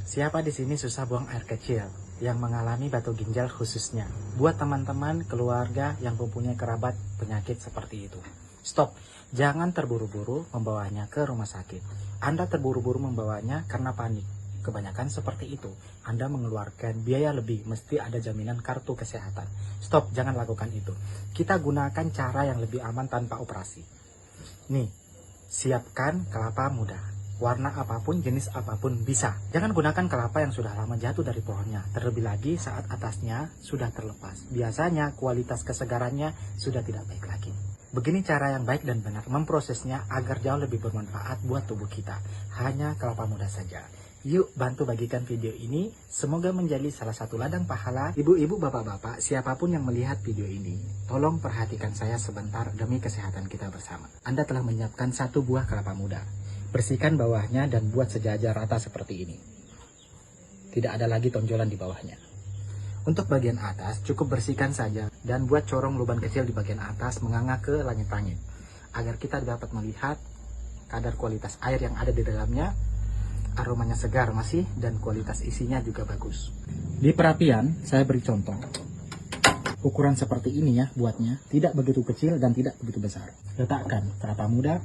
Siapa di sini susah buang air kecil yang mengalami batu ginjal khususnya? Buat teman-teman keluarga yang mempunyai kerabat penyakit seperti itu. Stop, jangan terburu-buru membawanya ke rumah sakit. Anda terburu-buru membawanya karena panik. Kebanyakan seperti itu. Anda mengeluarkan biaya lebih, mesti ada jaminan kartu kesehatan. Stop, jangan lakukan itu. Kita gunakan cara yang lebih aman tanpa operasi. Nih, siapkan kelapa muda. Warna apapun, jenis apapun bisa. Jangan gunakan kelapa yang sudah lama jatuh dari pohonnya. Terlebih lagi saat atasnya sudah terlepas. Biasanya kualitas kesegarannya sudah tidak baik lagi. Begini cara yang baik dan benar memprosesnya agar jauh lebih bermanfaat buat tubuh kita. Hanya kelapa muda saja. Yuk bantu bagikan video ini. Semoga menjadi salah satu ladang pahala. Ibu-ibu, bapak-bapak, siapapun yang melihat video ini, tolong perhatikan saya sebentar demi kesehatan kita bersama. Anda telah menyiapkan satu buah kelapa muda. Bersihkan bawahnya dan buat sejajar rata seperti ini. Tidak ada lagi tonjolan di bawahnya. Untuk bagian atas cukup bersihkan saja dan buat corong lubang kecil di bagian atas menganga ke langit-langit. Agar kita dapat melihat kadar kualitas air yang ada di dalamnya. Aromanya segar masih dan kualitas isinya juga bagus. Di perapian saya beri contoh. Ukuran seperti ini ya buatnya. Tidak begitu kecil dan tidak begitu besar. Letakkan kelapa muda.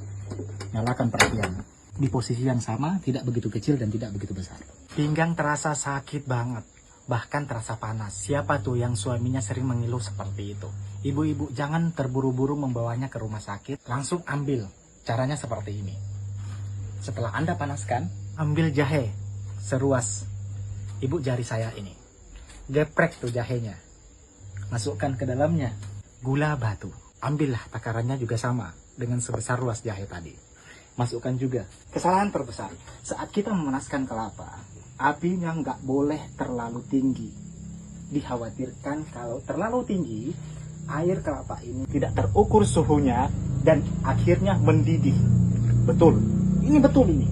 Nyalakan perapian. Di posisi yang sama, tidak begitu kecil dan tidak begitu besar. Pinggang terasa sakit banget, bahkan terasa panas. Siapa tuh yang suaminya sering mengeluh seperti itu? Ibu-ibu, jangan terburu-buru membawanya ke rumah sakit. Langsung ambil. Caranya seperti ini. Setelah Anda panaskan, ambil jahe seruas ibu jari saya ini. Geprek tuh jahenya. Masukkan ke dalamnya gula batu. Ambillah takarannya juga sama dengan sebesar ruas jahe tadi. Masukkan juga. Kesalahan terbesar saat kita memanaskan kelapa, apinya nggak boleh terlalu tinggi. Dikhawatirkan kalau terlalu tinggi, air kelapa ini tidak terukur suhunya dan akhirnya mendidih. Betul, ini betul ini.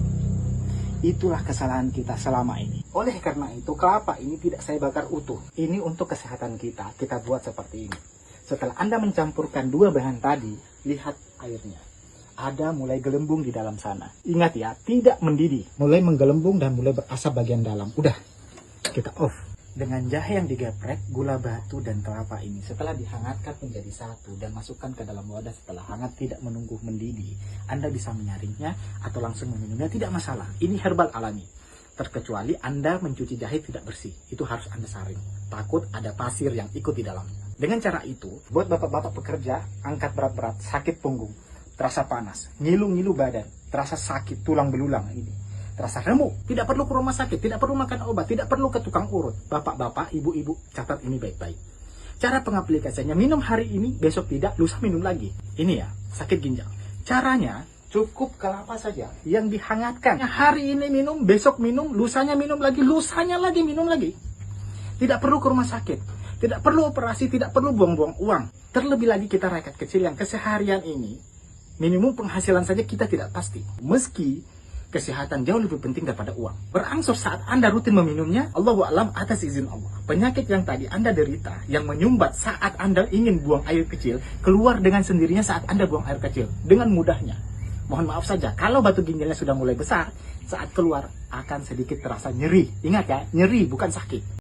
Itulah kesalahan kita selama ini. Oleh karena itu kelapa ini tidak saya bakar utuh. Ini untuk kesehatan kita. Kita buat seperti ini. Setelah Anda mencampurkan dua bahan tadi, lihat airnya. Ada mulai gelembung di dalam sana. Ingat ya, tidak mendidih. Mulai menggelembung dan mulai berasap bagian dalam. Udah, kita off. Dengan jahe yang digeprek, gula batu dan kelapa ini setelah dihangatkan menjadi satu dan masukkan ke dalam wadah setelah hangat tidak menunggu mendidih. Anda bisa menyaringnya atau langsung meminumnya, tidak masalah. Ini herbal alami. Terkecuali Anda mencuci jahe tidak bersih. Itu harus Anda saring. Takut ada pasir yang ikut di dalamnya. Dengan cara itu, buat bapak-bapak pekerja, angkat berat-berat, sakit punggung, terasa panas, ngilu-ngilu badan, terasa sakit tulang belulang ini, terasa remuk, tidak perlu ke rumah sakit, tidak perlu makan obat, tidak perlu ke tukang urut. Bapak-bapak, ibu-ibu, catat ini baik-baik. Cara pengaplikasiannya, minum hari ini, besok tidak, lusa minum lagi. Ini ya, sakit ginjal. Caranya, cukup kelapa saja yang dihangatkan. Hari ini minum, besok minum, lusanya minum lagi, lusanya lagi minum lagi. Tidak perlu ke rumah sakit, tidak perlu operasi, tidak perlu buang-buang uang. Terlebih lagi kita rakyat kecil yang keseharian ini, minimum penghasilan saja kita tidak pasti. Meski kesehatan jauh lebih penting daripada uang. Berangsur saat Anda rutin meminumnya, Allahu a'lam atas izin Allah. Penyakit yang tadi Anda derita, yang menyumbat saat Anda ingin buang air kecil, keluar dengan sendirinya saat Anda buang air kecil. Dengan mudahnya. Mohon maaf saja, kalau batu ginjalnya sudah mulai besar, saat keluar akan sedikit terasa nyeri. Ingat ya, nyeri bukan sakit.